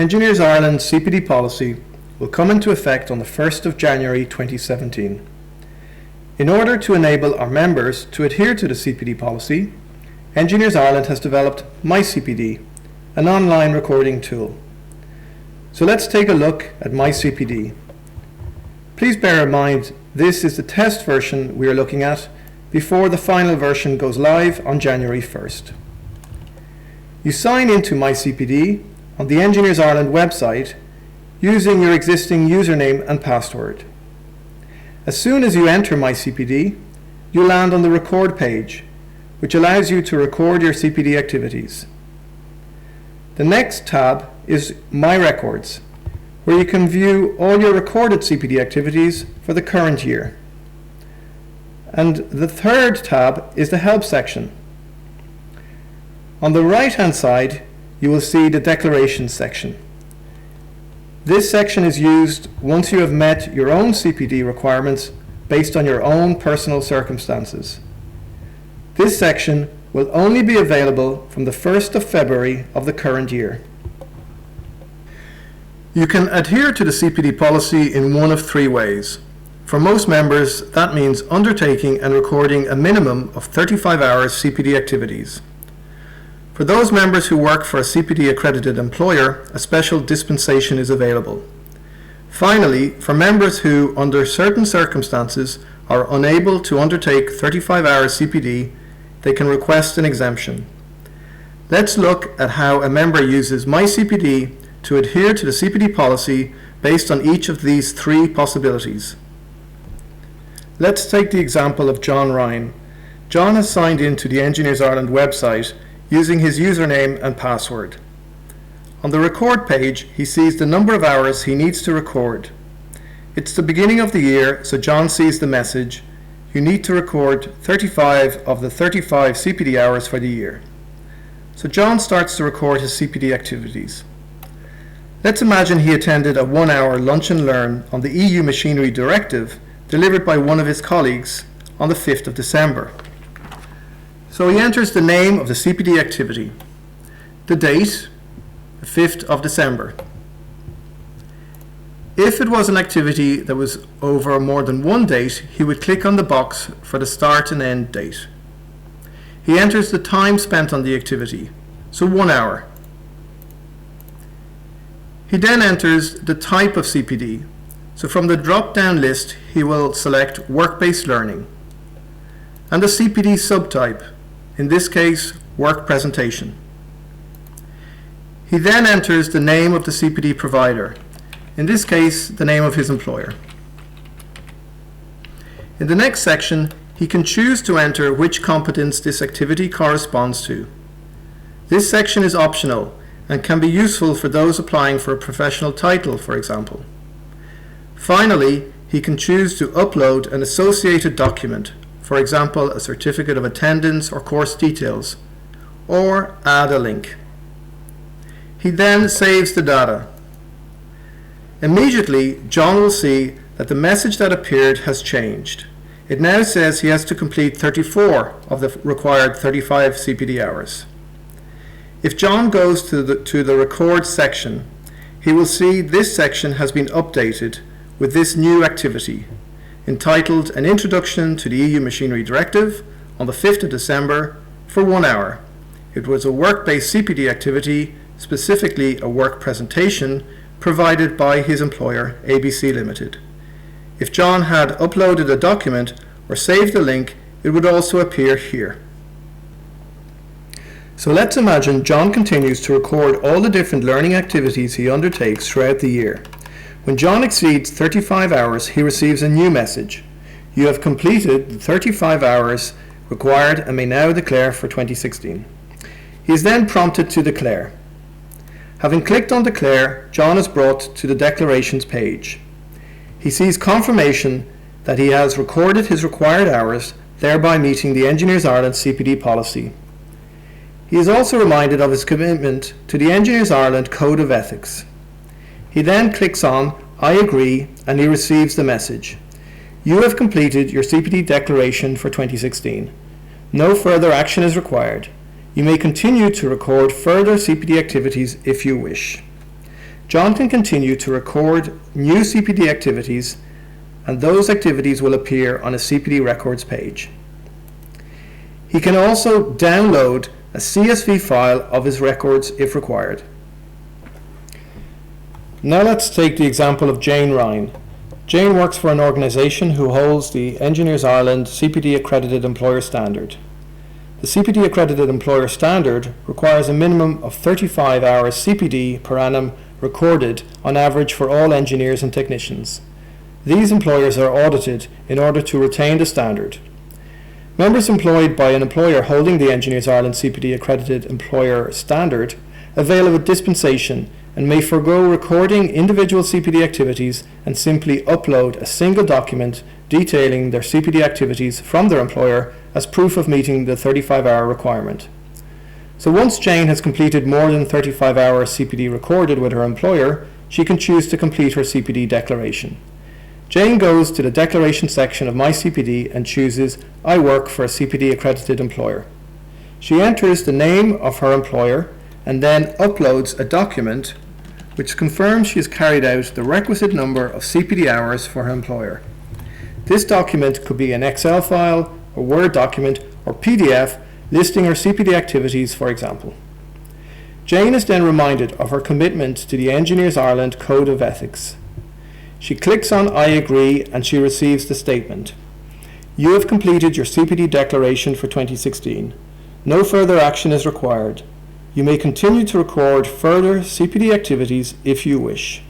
Engineers Ireland's CPD policy will come into effect on the 1st of January 2017. In order to enable our members to adhere to the CPD policy, Engineers Ireland has developed MyCpd, an online recording tool. So let's take a look at MyCpd. Please bear in mind this is the test version we are looking at before the final version goes live on January 1st. You sign into MyCpd on the Engineers Ireland website using your existing username and password. As soon as you enter MyCpd, you land on the record page, which allows you to record your CPD activities. The next tab is My Records, where you can view all your recorded CPD activities for the current year. And the third tab is the Help section. On the right-hand side, you will see the Declarations section. This section is used once you have met your own CPD requirements based on your own personal circumstances. This section will only be available from the 1st of February of the current year. You can adhere to the CPD policy in one of three ways. For most members, that means undertaking and recording a minimum of 35 hours CPD activities. For those members who work for a CPD accredited employer, a special dispensation is available. Finally, for members who, under certain circumstances, are unable to undertake 35 hours CPD, they can request an exemption. Let's look at how a member uses MyCpd to adhere to the CPD policy based on each of these three possibilities. Let's take the example of John Ryan. John has signed into the Engineers Ireland website using his username and password. On the record page, he sees the number of hours he needs to record. It's the beginning of the year, so John sees the message, you need to record 35 of the 35 CPD hours for the year. So John starts to record his CPD activities. Let's imagine he attended a 1-hour lunch and learn on the EU Machinery Directive delivered by one of his colleagues on the 5th of December. So he enters the name of the CPD activity, the date, the 5th of December. If it was an activity that was over more than one date, he would click on the box for the start and end date. He enters the time spent on the activity, so 1 hour. He then enters the type of CPD, so from the drop-down list he will select Work-Based Learning, and the CPD subtype, in this case Work Presentation. He then enters the name of the CPD provider, in this case the name of his employer. In the next section, he can choose to enter which competence this activity corresponds to. This section is optional and can be useful for those applying for a professional title, for example. Finally, he can choose to upload an associated document, for example a certificate of attendance or course details, or add a link. He then saves the data. Immediately, John will see that the message that appeared has changed. It now says he has to complete 34 of the required 35 CPD hours. If John goes to the record section, he will see this section has been updated with this new activity, entitled An Introduction to the EU Machinery Directive on the 5th of December for 1 hour. It was a work-based CPD activity, specifically a work presentation, provided by his employer, ABC Limited. If John had uploaded a document or saved a link, it would also appear here. So let's imagine John continues to record all the different learning activities he undertakes throughout the year. When John exceeds 35 hours, he receives a new message. You have completed the 35 hours required and may now declare for 2016. He is then prompted to declare. Having clicked on Declare, John is brought to the Declarations page. He sees confirmation that he has recorded his required hours, thereby meeting the Engineers Ireland CPD policy. He is also reminded of his commitment to the Engineers Ireland Code of Ethics. He then clicks on I agree and he receives the message. You have completed your CPD declaration for 2016. No further action is required. You may continue to record further CPD activities if you wish. John can continue to record new CPD activities, and those activities will appear on a CPD records page. He can also download a CSV file of his records if required. Now let's take the example of Jane Ryan. Jane works for an organisation who holds the Engineers Ireland CPD Accredited Employer Standard. The CPD Accredited Employer Standard requires a minimum of 35 hours CPD per annum recorded on average for all engineers and technicians. These employers are audited in order to retain the standard. Members employed by an employer holding the Engineers Ireland CPD Accredited Employer Standard avail of a dispensation and may forego recording individual CPD activities and simply upload a single document detailing their CPD activities from their employer as proof of meeting the 35-hour requirement. So once Jane has completed more than 35 hours CPD recorded with her employer, she can choose to complete her CPD declaration. Jane goes to the declaration section of My CPD and chooses I work for a CPD accredited employer. She enters the name of her employer and then uploads a document which confirms she has carried out the requisite number of CPD hours for her employer. This document could be an Excel file, a Word document, or PDF listing her CPD activities, for example. Jane is then reminded of her commitment to the Engineers Ireland Code of Ethics. She clicks on I agree and she receives the statement. You have completed your CPD declaration for 2016. No further action is required. You may continue to record further CPD activities if you wish.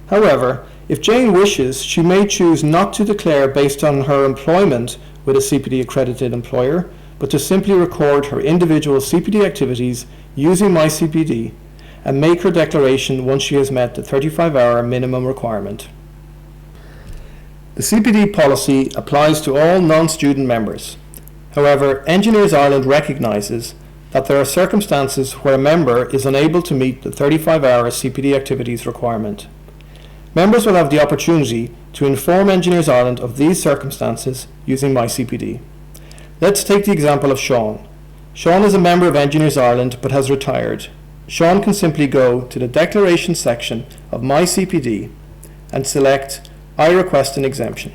However, if Jane wishes, she may choose not to declare based on her employment with a CPD accredited employer, but to simply record her individual CPD activities using My CPD and make her declaration once she has met the 35-hour minimum requirement. The CPD policy applies to all non-student members. However, Engineers Ireland recognises that there are circumstances where a member is unable to meet the 35-hour CPD activities requirement. Members will have the opportunity to inform Engineers Ireland of these circumstances using My CPD. Let's take the example of Sean. Sean is a member of Engineers Ireland but has retired. Sean can simply go to the declaration section of My CPD and select I request an exemption.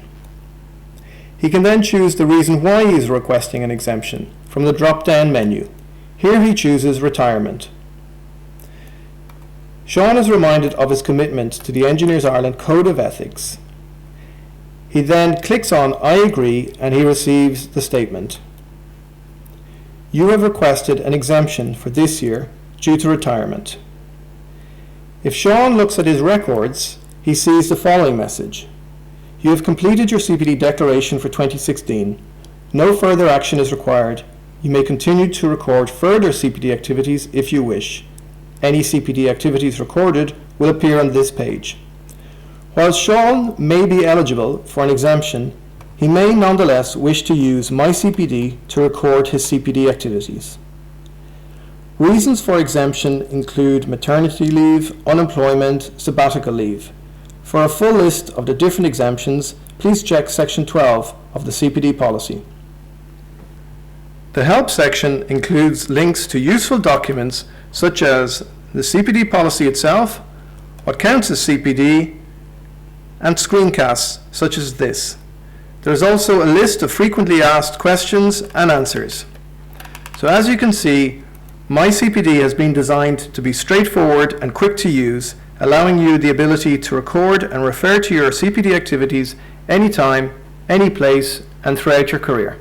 He can then choose the reason why he is requesting an exemption from the drop-down menu. Here he chooses retirement. Sean is reminded of his commitment to the Engineers Ireland Code of Ethics. He then clicks on I agree and he receives the statement. You have requested an exemption for this year due to retirement. If Sean looks at his records, he sees the following message. You have completed your CPD declaration for 2016. No further action is required. You may continue to record further CPD activities if you wish. Any CPD activities recorded will appear on this page. While Sean may be eligible for an exemption, he may nonetheless wish to use My CPD to record his CPD activities. Reasons for exemption include maternity leave, unemployment, sabbatical leave. For a full list of the different exemptions, please check section 12 of the CPD policy. The help section includes links to useful documents such as the CPD policy itself, what counts as CPD, and screencasts such as this. There is also a list of frequently asked questions and answers. So as you can see, My CPD has been designed to be straightforward and quick to use, allowing you the ability to record and refer to your CPD activities anytime, any place, and throughout your career.